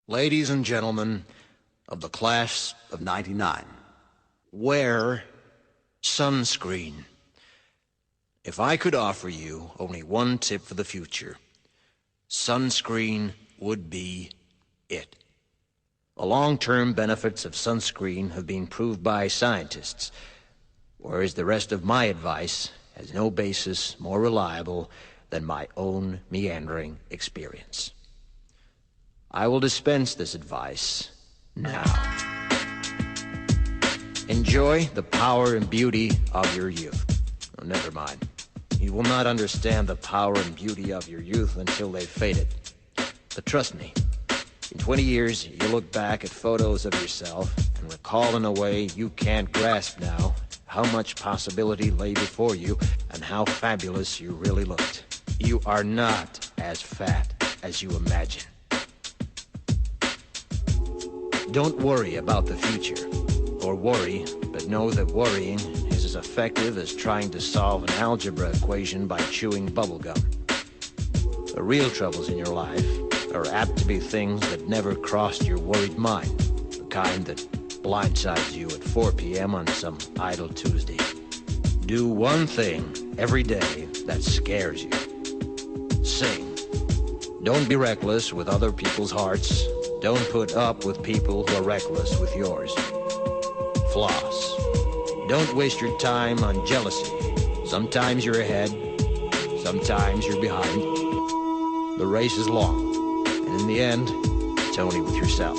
Ladies and gentlemen of the class of '99, wear sunscreen. If I could offer you only one tip for the future, sunscreen would be it. The long-term benefits of sunscreen have been proved by scientists, whereas the rest of my advice has no basis more reliable than my own meandering experience. I will dispense this advice now. Enjoy the power and beauty of your youth. Oh, never mind. You will not understand the power and beauty of your youth until they've faded. But trust me, in 20 years, you'll look back at photos of yourself and recall in a way you can't grasp now how much possibility lay before you and how fabulous you really looked. You are not as fat as you imagine. Don't worry about the future, or worry, but know that worrying is as effective as trying to solve an algebra equation by chewing bubblegum. The real troubles in your life are apt to be things that never crossed your worried mind, the kind that blindsides you at 4 p.m. on some idle Tuesday. Do one thing every day that scares you. Sing. Don't be reckless with other people's hearts. Don't put up with people who are reckless with yours. Floss. Don't waste your time on jealousy. Sometimes you're ahead, sometimes you're behind. The race is long, and in the end, it's only with yourself.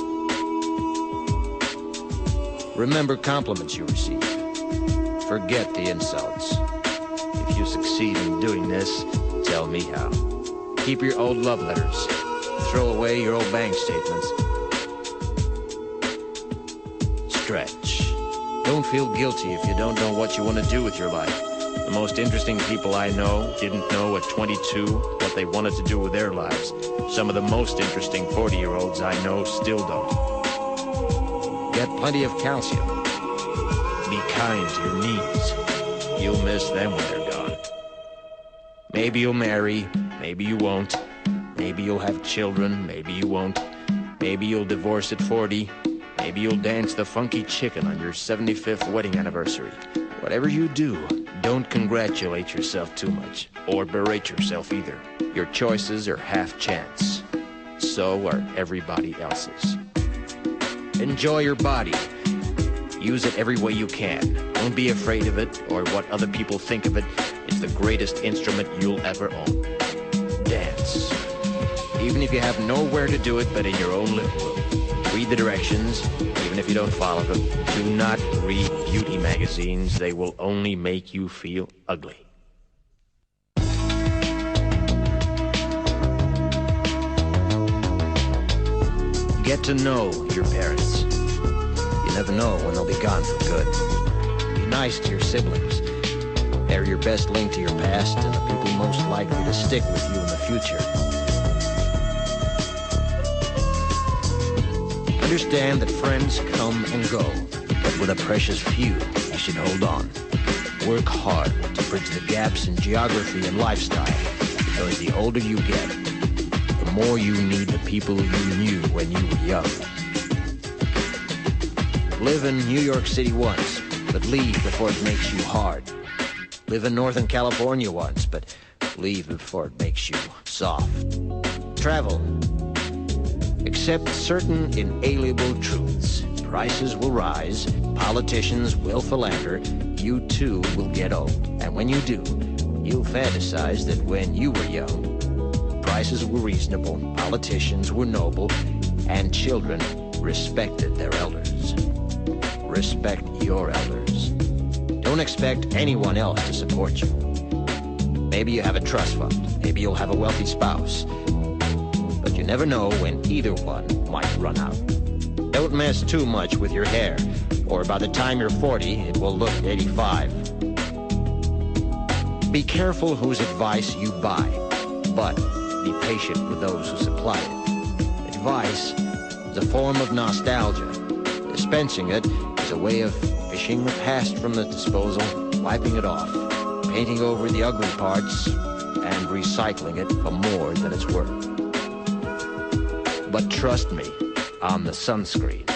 Remember compliments you receive. Forget the insults. If you succeed in doing this, tell me how. Keep your old love letters. Throw away your old bank statements. Stretch. Don't feel guilty if you don't know what you want to do with your life. The most interesting people I know didn't know at 22 what they wanted to do with their lives. Some of the most interesting 40-year-olds I know still don't. Get plenty of calcium. Be kind to your knees. You'll miss them when they're gone. Maybe you'll marry, maybe you won't. Maybe you'll have children, maybe you won't. Maybe you'll divorce at 40. Maybe you'll dance the funky chicken on your 75th wedding anniversary. Whatever you do, don't congratulate yourself too much, or berate yourself either. Your choices are half chance. So are everybody else's. Enjoy your body. Use it every way you can. Don't be afraid of it or what other people think of it. It's the greatest instrument you'll ever own. Dance. Even if you have nowhere to do it but in your own living room. Read the directions, even if you don't follow them. Do not read beauty magazines. They will only make you feel ugly. Get to know your parents. You never know when they'll be gone for good. Be nice to your siblings. They're your best link to your past and the people most likely to stick with you in the future. Understand that friends come and go, but with a precious few, you should hold on. Work hard to bridge the gaps in geography and lifestyle, because the older you get, the more you need the people you knew when you were young. Live in New York City once, but leave before it makes you hard. Live in Northern California once, but leave before it makes you soft. Travel. Accept certain inalienable truths. Prices will rise, politicians will philander, you too will get old. And when you do, you'll fantasize that when you were young, prices were reasonable, politicians were noble, and children respected their elders. Respect your elders. Don't expect anyone else to support you. Maybe you have a trust fund, maybe you'll have a wealthy spouse. But you never know when either one might run out. Don't mess too much with your hair, or by the time you're 40, it will look 85. Be careful whose advice you buy, but be patient with those who supply it. Advice is a form of nostalgia. Dispensing it is a way of fishing the past from the disposal, wiping it off, painting over the ugly parts, and recycling it for more than it's worth. But trust me, on the Sunscreen.